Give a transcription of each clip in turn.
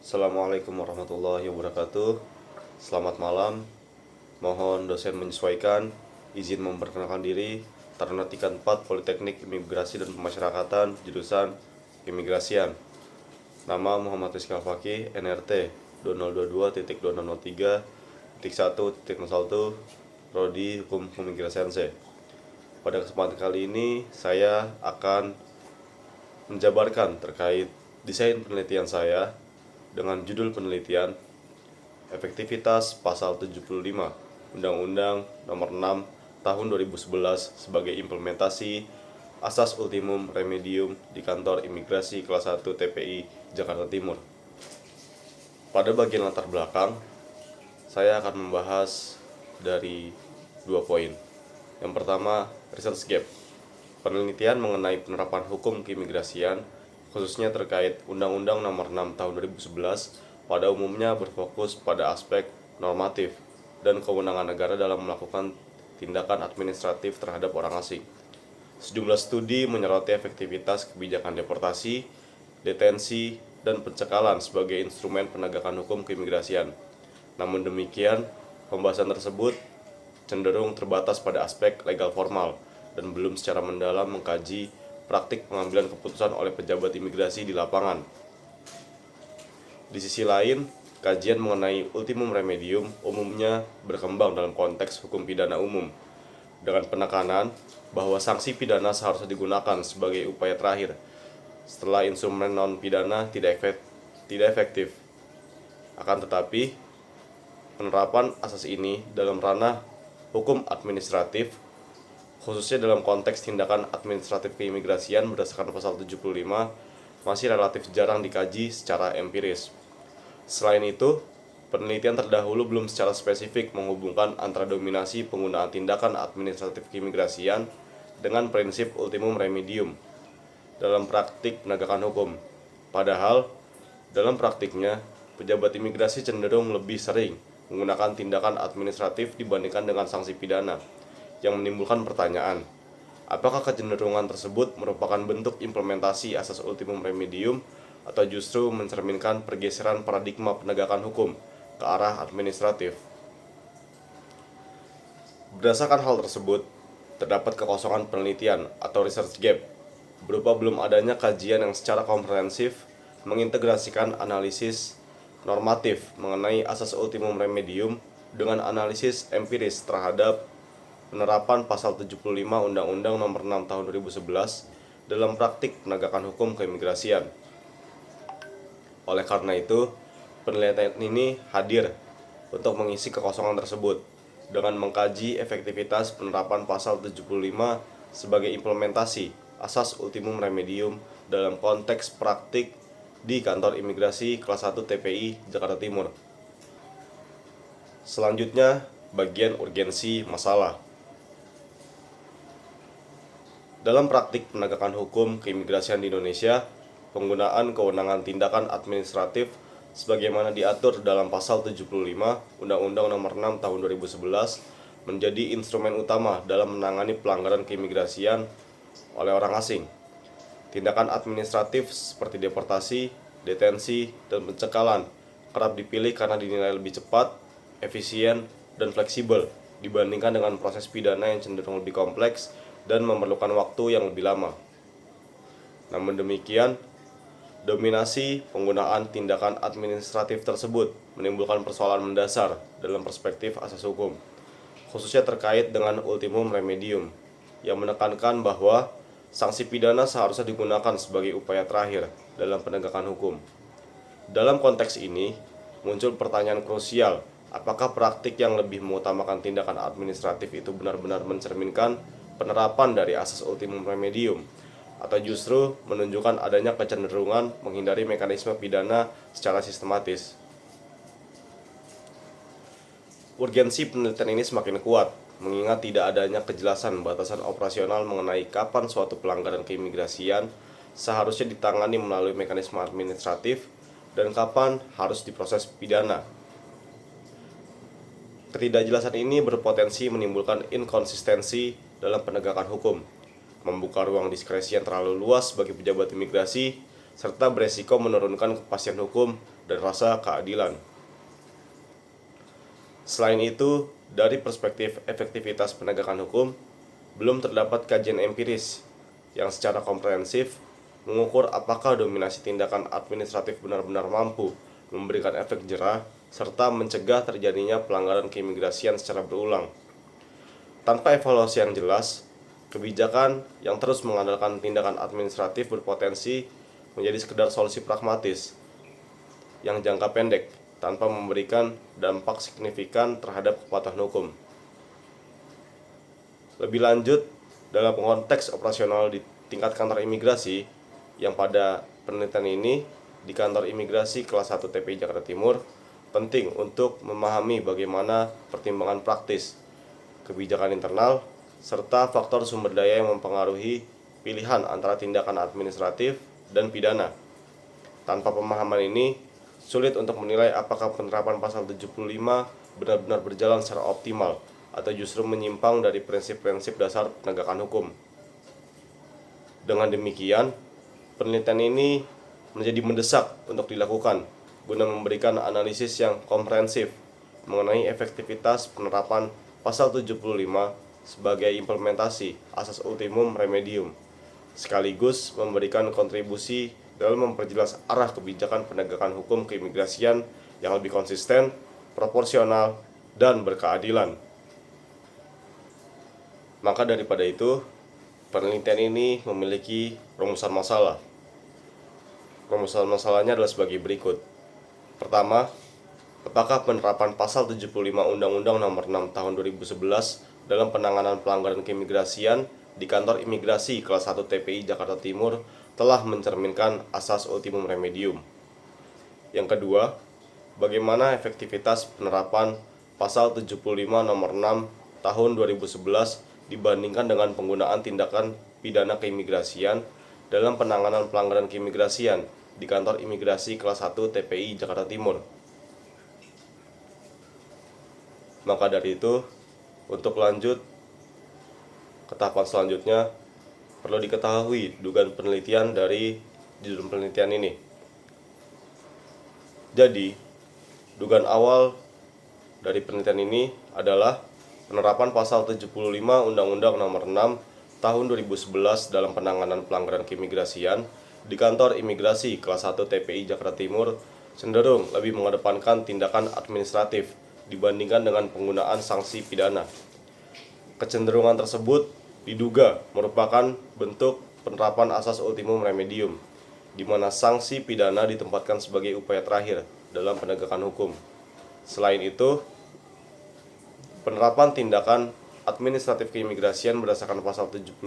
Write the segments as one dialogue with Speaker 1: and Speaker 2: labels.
Speaker 1: Assalamualaikum warahmatullahi wabarakatuh. Selamat malam. Mohon dosen menyesuaikan. Izin memperkenalkan diri. Taruna Tingkat 4 Politeknik Imigrasi dan Pemasyarakatan, jurusan Keimigrasian. Nama Muhammad Rizky Al-Fakih, NRT 2022.2023.1.01, Prodi Hukum Keimigrasian C. Pada kesempatan kali ini saya akan menjabarkan terkait desain penelitian saya dengan judul penelitian Efektivitas Pasal 75 Undang-Undang Nomor 6 Tahun 2011 sebagai implementasi Asas Ultimum Remedium di Kantor Imigrasi Kelas 1 TPI Jakarta Timur. Pada bagian latar belakang, saya akan membahas dari 2 poin. Yang pertama, research gap. Penelitian mengenai penerapan hukum keimigrasian khususnya terkait Undang-Undang Nomor 6 Tahun 2011 pada umumnya berfokus pada aspek normatif dan kewenangan negara dalam melakukan tindakan administratif terhadap orang asing. Sejumlah studi menyoroti efektivitas kebijakan deportasi, detensi, dan pencekalan sebagai instrumen penegakan hukum keimigrasian. Namun demikian, pembahasan tersebut cenderung terbatas pada aspek legal formal dan belum secara mendalam mengkaji praktik pengambilan keputusan oleh pejabat imigrasi di lapangan. Di sisi lain, kajian mengenai ultimum remedium umumnya berkembang dalam konteks hukum pidana umum, dengan penekanan bahwa sanksi pidana seharusnya digunakan sebagai upaya terakhir setelah instrumen non-pidana tidak efektif. Akan tetapi, penerapan asas ini dalam ranah hukum administratif, khususnya dalam konteks tindakan administratif keimigrasian berdasarkan pasal 75, masih relatif jarang dikaji secara empiris. Selain itu, penelitian terdahulu belum secara spesifik menghubungkan antara dominasi penggunaan tindakan administratif keimigrasian dengan prinsip ultimum remedium dalam praktik penegakan hukum. Padahal, dalam praktiknya, pejabat imigrasi cenderung lebih sering menggunakan tindakan administratif dibandingkan dengan sanksi pidana, yang menimbulkan pertanyaan, apakah kecenderungan tersebut merupakan bentuk implementasi asas ultimum remedium atau justru mencerminkan pergeseran paradigma penegakan hukum ke arah administratif. Berdasarkan hal tersebut, terdapat kekosongan penelitian atau research gap berupa belum adanya kajian yang secara komprehensif mengintegrasikan analisis normatif mengenai asas ultimum remedium dengan analisis empiris terhadap penerapan pasal 75 Undang-Undang Nomor 6 Tahun 2011 dalam praktik penegakan hukum keimigrasian. Oleh karena itu, penelitian ini hadir untuk mengisi kekosongan tersebut dengan mengkaji efektivitas penerapan pasal 75 sebagai implementasi asas ultimum remedium dalam konteks praktik di Kantor Imigrasi Kelas 1 TPI Jakarta Timur. Selanjutnya, bagian urgensi masalah. Dalam praktik penegakan hukum keimigrasian di Indonesia, penggunaan kewenangan tindakan administratif sebagaimana diatur dalam pasal 75 Undang-Undang Nomor 6 Tahun 2011 menjadi instrumen utama dalam menangani pelanggaran keimigrasian oleh orang asing. Tindakan administratif seperti deportasi, detensi, dan pencekalan kerap dipilih karena dinilai lebih cepat, efisien, dan fleksibel dibandingkan dengan proses pidana yang cenderung lebih kompleks dan memerlukan waktu yang lebih lama. Namun demikian, dominasi penggunaan tindakan administratif tersebut menimbulkan persoalan mendasar dalam perspektif asas hukum, khususnya terkait dengan ultimum remedium, yang menekankan bahwa sanksi pidana seharusnya digunakan sebagai upaya terakhir dalam penegakan hukum. Dalam konteks ini, muncul pertanyaan krusial, apakah praktik yang lebih mengutamakan tindakan administratif itu benar-benar mencerminkan penerapan dari asas ultimum remedium, atau justru menunjukkan adanya kecenderungan menghindari mekanisme pidana secara sistematis. Urgensi penelitian ini semakin kuat, mengingat tidak adanya kejelasan batasan operasional mengenai kapan suatu pelanggaran keimigrasian seharusnya ditangani melalui mekanisme administratif dan kapan harus diproses pidana. Ketidakjelasan ini berpotensi menimbulkan inkonsistensi dalam penegakan hukum, membuka ruang diskresi yang terlalu luas bagi pejabat imigrasi, serta beresiko menurunkan kepastian hukum dan rasa keadilan. Selain itu, dari perspektif efektivitas penegakan hukum, belum terdapat kajian empiris yang secara komprehensif mengukur apakah dominasi tindakan administratif benar-benar mampu memberikan efek jera serta mencegah terjadinya pelanggaran keimigrasian secara berulang. Tanpa evaluasi yang jelas, kebijakan yang terus mengandalkan tindakan administratif berpotensi menjadi sekedar solusi pragmatis yang jangka pendek tanpa memberikan dampak signifikan terhadap kepatuhan hukum. Lebih lanjut, dalam konteks operasional di tingkat kantor imigrasi, yang pada penelitian ini di kantor imigrasi kelas 1 TPI Jakarta Timur, penting untuk memahami bagaimana pertimbangan praktis, kebijakan internal, serta faktor sumber daya yang mempengaruhi pilihan antara tindakan administratif dan pidana. Tanpa pemahaman ini, sulit untuk menilai apakah penerapan pasal 75 benar-benar berjalan secara optimal atau justru menyimpang dari prinsip-prinsip dasar penegakan hukum. Dengan demikian, penelitian ini menjadi mendesak untuk dilakukan guna memberikan analisis yang komprehensif mengenai efektivitas penerapan pasal 75 sebagai implementasi asas ultimum remedium, sekaligus memberikan kontribusi dalam memperjelas arah kebijakan penegakan hukum keimigrasian yang lebih konsisten, proporsional, dan berkeadilan. Maka daripada itu, penelitian ini memiliki rumusan masalah. Rumusan masalahnya adalah sebagai berikut. Pertama, apakah penerapan pasal 75 Undang-Undang Nomor 6 Tahun 2011 dalam penanganan pelanggaran keimigrasian di kantor imigrasi kelas 1 TPI Jakarta Timur telah mencerminkan asas ultimum remedium. Yang kedua, bagaimana efektivitas penerapan pasal 75 Nomor 6 Tahun 2011 dibandingkan dengan penggunaan tindakan pidana keimigrasian dalam penanganan pelanggaran keimigrasian di kantor imigrasi kelas 1 TPI Jakarta Timur. Maka dari itu, untuk lanjut ke tahapan selanjutnya, perlu diketahui dugaan penelitian dari judul penelitian ini. Jadi, dugaan awal dari penelitian ini adalah penerapan pasal 75 Undang-Undang Nomor 6 Tahun 2011 dalam penanganan pelanggaran keimigrasian di kantor imigrasi kelas 1 TPI Jakarta Timur cenderung lebih mengedepankan tindakan administratif dibandingkan dengan penggunaan sanksi pidana. Kecenderungan tersebut diduga merupakan bentuk penerapan asas ultimum remedium, di mana sanksi pidana ditempatkan sebagai upaya terakhir dalam penegakan hukum. Selain itu, penerapan tindakan administratif keimigrasian berdasarkan pasal 75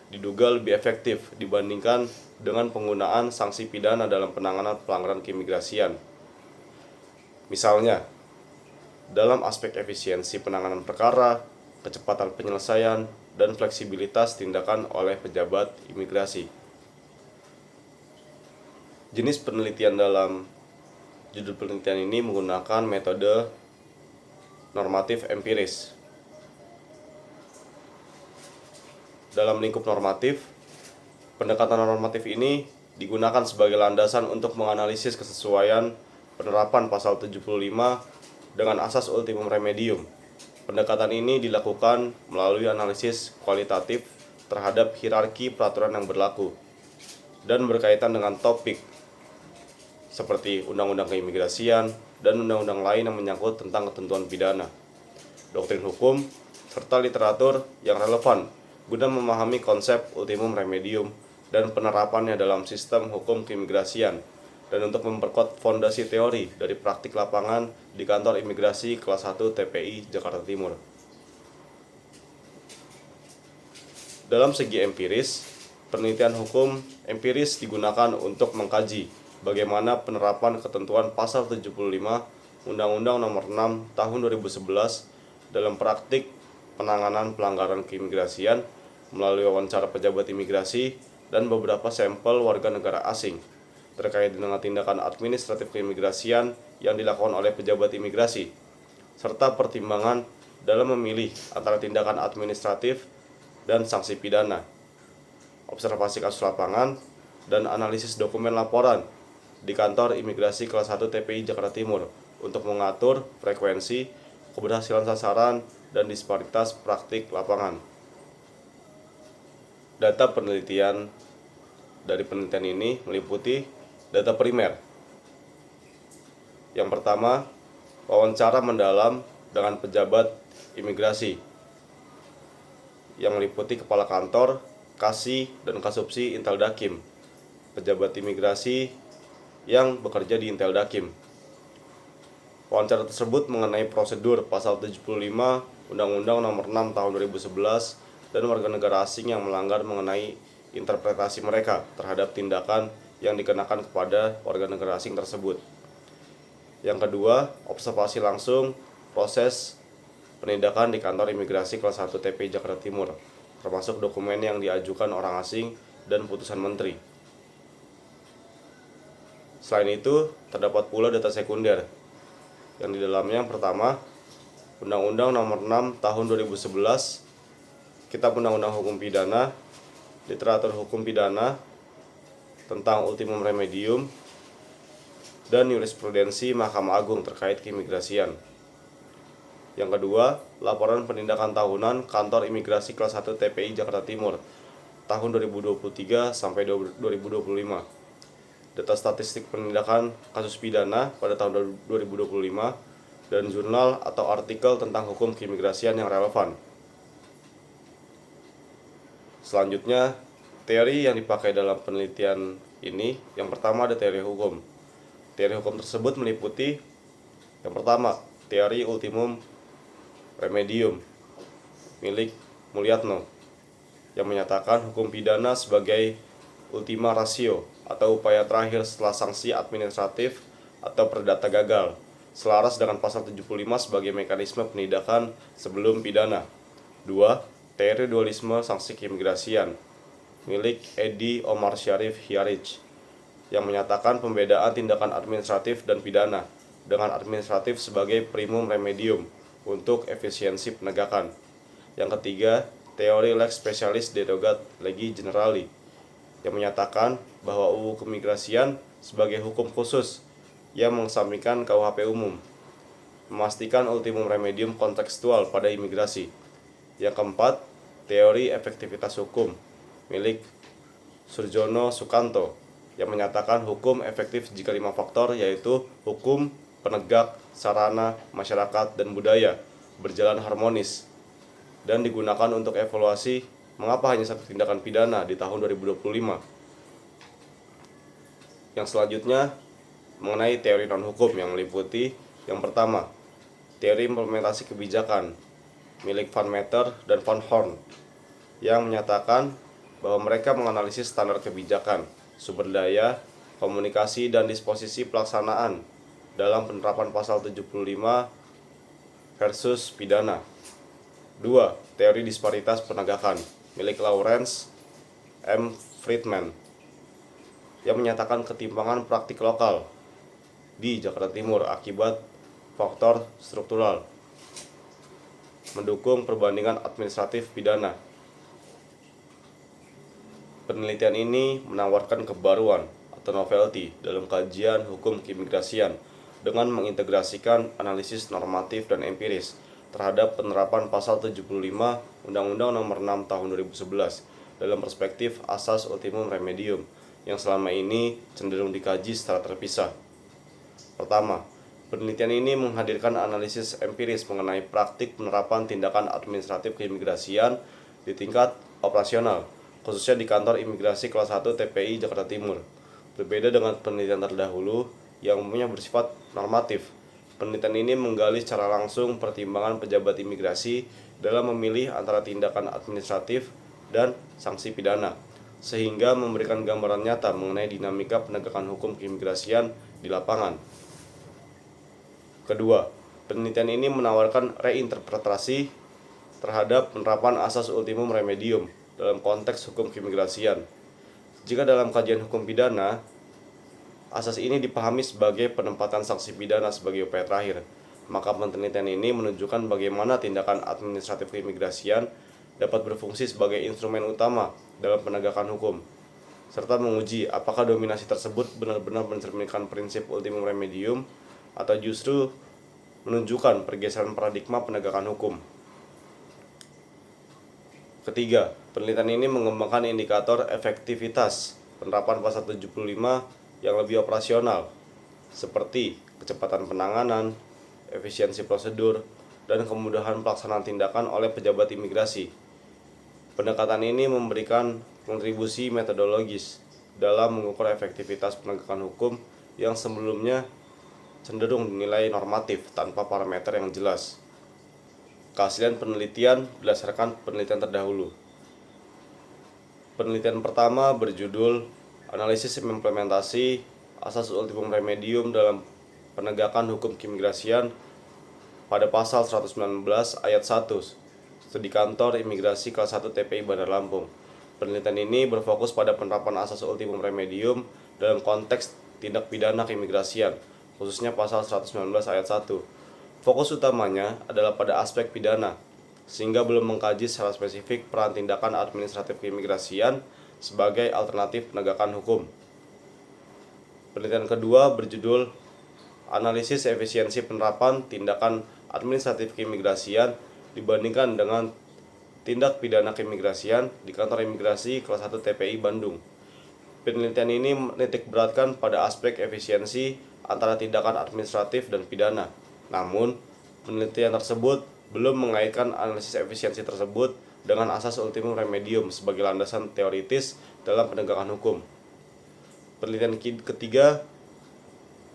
Speaker 1: diduga lebih efektif dibandingkan dengan penggunaan sanksi pidana dalam penanganan pelanggaran keimigrasian. Misalnya, dalam aspek efisiensi penanganan perkara, kecepatan penyelesaian, dan fleksibilitas tindakan oleh pejabat imigrasi. Jenis penelitian dalam judul penelitian ini menggunakan metode normatif empiris. Dalam lingkup normatif, pendekatan normatif ini digunakan sebagai landasan untuk menganalisis kesesuaian penerapan pasal 75 dengan asas ultimum remedium. Pendekatan ini dilakukan melalui analisis kualitatif terhadap hierarki peraturan yang berlaku dan berkaitan dengan topik seperti undang-undang keimigrasian dan undang-undang lain yang menyangkut tentang ketentuan pidana, doktrin hukum, serta literatur yang relevan guna memahami konsep ultimum remedium dan penerapannya dalam sistem hukum keimigrasian, dan untuk memperkuat fondasi teori dari praktik lapangan di kantor imigrasi kelas 1 TPI Jakarta Timur. Dalam segi empiris, penelitian hukum empiris digunakan untuk mengkaji bagaimana penerapan ketentuan pasal 75 Undang-Undang Nomor 6 Tahun 2011 dalam praktik penanganan pelanggaran keimigrasian melalui wawancara pejabat imigrasi dan beberapa sampel warga negara asing terkait dengan tindakan administratif keimigrasian yang dilakukan oleh pejabat imigrasi, serta pertimbangan dalam memilih antara tindakan administratif dan sanksi pidana. Observasi kasus lapangan dan analisis dokumen laporan di kantor imigrasi kelas 1 TPI Jakarta Timur untuk mengatur frekuensi, keberhasilan sasaran, dan disparitas praktik lapangan. Data penelitian dari penelitian ini meliputi data primer. Yang pertama, wawancara mendalam dengan pejabat imigrasi yang meliputi kepala kantor, kasih, dan kasubsi Intel Dakim, pejabat imigrasi yang bekerja di Intel Dakim. Wawancara tersebut mengenai prosedur pasal 75 Undang-Undang Nomor 6 Tahun 2011 dan warga negara asing yang melanggar mengenai interpretasi mereka terhadap tindakan yang dikenakan kepada warga negara asing tersebut. Yang kedua, observasi langsung proses penindakan di kantor imigrasi kelas 1 TPI Jakarta Timur, termasuk dokumen yang diajukan orang asing dan putusan menteri. Selain itu, terdapat pula data sekunder, yang di dalamnya yang pertama, Undang-Undang Nomor 6 Tahun 2011, Kitab Undang-Undang Hukum Pidana, Literatur Hukum Pidana tentang Ultimum Remedium, dan jurisprudensi Mahkamah Agung terkait keimigrasian. Yang kedua, laporan penindakan tahunan Kantor Imigrasi Kelas 1 TPI Jakarta Timur tahun 2023 sampai 2025. Data statistik penindakan kasus pidana pada tahun 2025 dan jurnal atau artikel tentang hukum keimigrasian yang relevan. Selanjutnya, teori yang dipakai dalam penelitian ini, yang pertama ada teori hukum. Teori hukum tersebut meliputi yang pertama, teori ultimum remedium milik Mulyatno yang menyatakan hukum pidana sebagai ultima ratio atau upaya terakhir setelah sanksi administratif atau perdata gagal, selaras dengan pasal 75 sebagai mekanisme penindakan sebelum pidana. 2. Teori dualisme sanksi keimigrasian milik Edi Omar Syarif Hiarij yang menyatakan pembedaan tindakan administratif dan pidana, dengan administratif sebagai primum remedium untuk efisiensi penegakan. Yang ketiga, teori lex specialis derogat legi generali yang menyatakan bahwa UU Keimigrasian sebagai hukum khusus yang mengesampingkan KUHP umum, memastikan ultimum remedium kontekstual pada imigrasi. Yang keempat, teori efektivitas hukum milik Surjono Sukanto yang menyatakan hukum efektif jika 5 faktor, yaitu hukum, penegak, sarana, masyarakat, dan budaya berjalan harmonis dan digunakan untuk evaluasi mengapa hanya satu tindakan pidana di tahun 2025. Yang selanjutnya mengenai teori non-hukum yang meliputi yang pertama, teori implementasi kebijakan milik Van Meter dan Van Horn yang menyatakan bahwa mereka menganalisis standar kebijakan, sumber daya, komunikasi, dan disposisi pelaksanaan dalam penerapan pasal 75 versus pidana. 2. Teori disparitas penegakan milik Lawrence M. Friedman yang menyatakan ketimpangan praktik lokal di Jakarta Timur akibat faktor struktural mendukung perbandingan administratif pidana. Penelitian ini menawarkan kebaruan atau novelty dalam kajian hukum keimigrasian dengan mengintegrasikan analisis normatif dan empiris terhadap penerapan pasal 75 Undang-Undang Nomor 6 Tahun 2011 dalam perspektif asas ultimum remedium yang selama ini cenderung dikaji secara terpisah. Pertama, penelitian ini menghadirkan analisis empiris mengenai praktik penerapan tindakan administratif keimigrasian di tingkat operasional, khususnya di kantor imigrasi kelas 1 TPI Jakarta Timur. Berbeda dengan penelitian terdahulu yang umumnya bersifat normatif, penelitian ini menggali secara langsung pertimbangan pejabat imigrasi dalam memilih antara tindakan administratif dan sanksi pidana, sehingga memberikan gambaran nyata mengenai dinamika penegakan hukum keimigrasian di lapangan. Kedua, penelitian ini menawarkan reinterpretasi terhadap penerapan asas ultimum remedium dalam konteks hukum keimigrasian. Jika dalam kajian hukum pidana, asas ini dipahami sebagai penempatan sanksi pidana sebagai upaya terakhir, maka penelitian ini menunjukkan bagaimana tindakan administratif keimigrasian dapat berfungsi sebagai instrumen utama dalam penegakan hukum. serta menguji apakah dominasi tersebut benar-benar mencerminkan prinsip ultimum remedium atau justru menunjukkan pergeseran paradigma penegakan hukum. Ketiga, penelitian ini mengembangkan indikator efektivitas penerapan pasal 75 yang lebih operasional, seperti kecepatan penanganan, efisiensi prosedur, dan kemudahan pelaksanaan tindakan oleh pejabat imigrasi. Pendekatan ini memberikan kontribusi metodologis dalam mengukur efektivitas penegakan hukum yang sebelumnya cenderung dinilai normatif tanpa parameter yang jelas. Keaslian penelitian berdasarkan penelitian terdahulu. Penelitian pertama berjudul Analisis Implementasi Asas Ultimum Remedium dalam Penegakan Hukum Keimigrasian pada pasal 119 ayat 1 Studi Kantor Imigrasi Kelas 1 TPI Bandar Lampung. Penelitian ini berfokus pada penerapan asas ultimum remedium dalam konteks tindak pidana keimigrasian, khususnya pasal 119 ayat 1. Fokus utamanya adalah pada aspek pidana, sehingga belum mengkaji secara spesifik peran tindakan administratif keimigrasian sebagai alternatif penegakan hukum. Penelitian kedua berjudul Analisis Efisiensi Penerapan Tindakan Administratif Keimigrasian dibandingkan dengan tindak pidana keimigrasian di Kantor Imigrasi Kelas 1 TPI Bandung. Penelitian ini menitik beratkan pada aspek efisiensi antara tindakan administratif dan pidana. Namun, penelitian tersebut belum mengaitkan analisis efisiensi tersebut dengan asas ultimum remedium sebagai landasan teoritis dalam penegakan hukum. Penelitian ketiga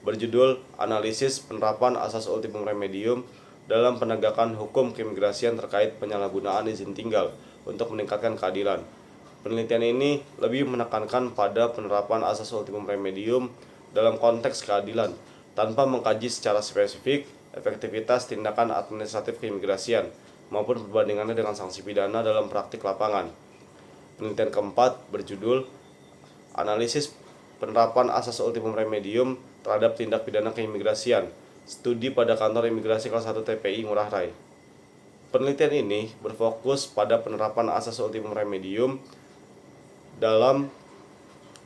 Speaker 1: berjudul Analisis Penerapan Asas Ultimum Remedium dalam Penegakan Hukum Keimigrasian terkait penyalahgunaan izin tinggal untuk meningkatkan keadilan. Penelitian ini lebih menekankan pada penerapan asas ultimum remedium dalam konteks keadilan tanpa mengkaji secara spesifik efektivitas tindakan administratif keimigrasian maupun perbandingannya dengan sanksi pidana dalam praktik lapangan. Penelitian keempat berjudul Analisis Penerapan Asas Ultimum Remedium terhadap Tindak Pidana Keimigrasian, Studi pada Kantor Imigrasi Kelas 1 TPI Ngurah Rai. Penelitian ini berfokus pada penerapan asas ultimum remedium dalam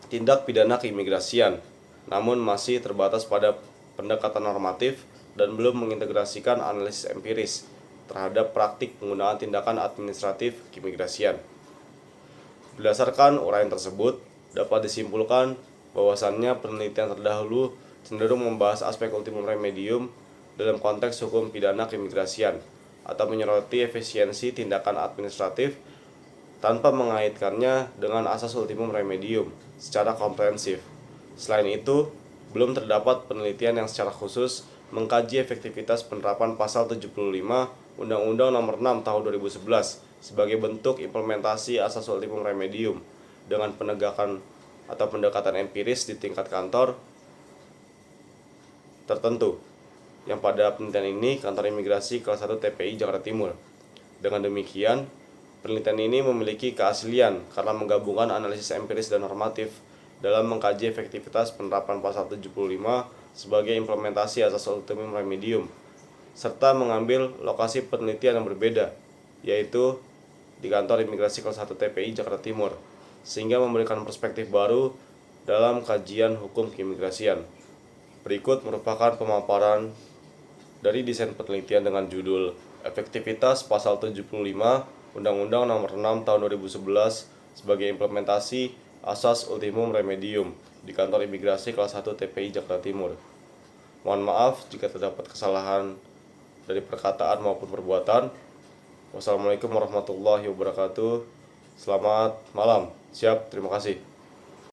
Speaker 1: tindak pidana keimigrasian, namun masih terbatas pada pendekatan normatif dan belum mengintegrasikan analisis empiris terhadap praktik penggunaan tindakan administratif keimigrasian. Berdasarkan uraian tersebut, dapat disimpulkan bahwasannya penelitian terdahulu cenderung membahas aspek ultimum remedium dalam konteks hukum pidana keimigrasian atau menyoroti efisiensi tindakan administratif tanpa mengaitkannya dengan asas ultimum remedium secara komprehensif. Selain itu, belum terdapat penelitian yang secara khusus mengkaji efektivitas penerapan pasal 75 Undang-Undang Nomor 6 Tahun 2011 sebagai bentuk implementasi asas ultimum remedium dengan penegakan atau pendekatan empiris di tingkat kantor tertentu. Yang pada penelitian ini Kantor Imigrasi Kelas 1 TPI Jakarta Timur. Dengan demikian, penelitian ini memiliki keaslian karena menggabungkan analisis empiris dan normatif dalam mengkaji efektivitas penerapan pasal 75 sebagai implementasi asas ultimum remedium, serta mengambil lokasi penelitian yang berbeda, yaitu di Kantor Imigrasi Kelas 1 TPI Jakarta Timur, sehingga memberikan perspektif baru dalam kajian hukum keimigrasian. Berikut merupakan pemaparan dari desain penelitian dengan judul Efektivitas Pasal 75 Undang-Undang Nomor 6 Tahun 2011 sebagai implementasi asas ultimum remedium di Kantor Imigrasi Kelas 1 TPI Jakarta Timur. Mohon maaf jika terdapat kesalahan dari perkataan maupun perbuatan. Wassalamualaikum warahmatullahi wabarakatuh. Selamat malam. Siap, terima kasih.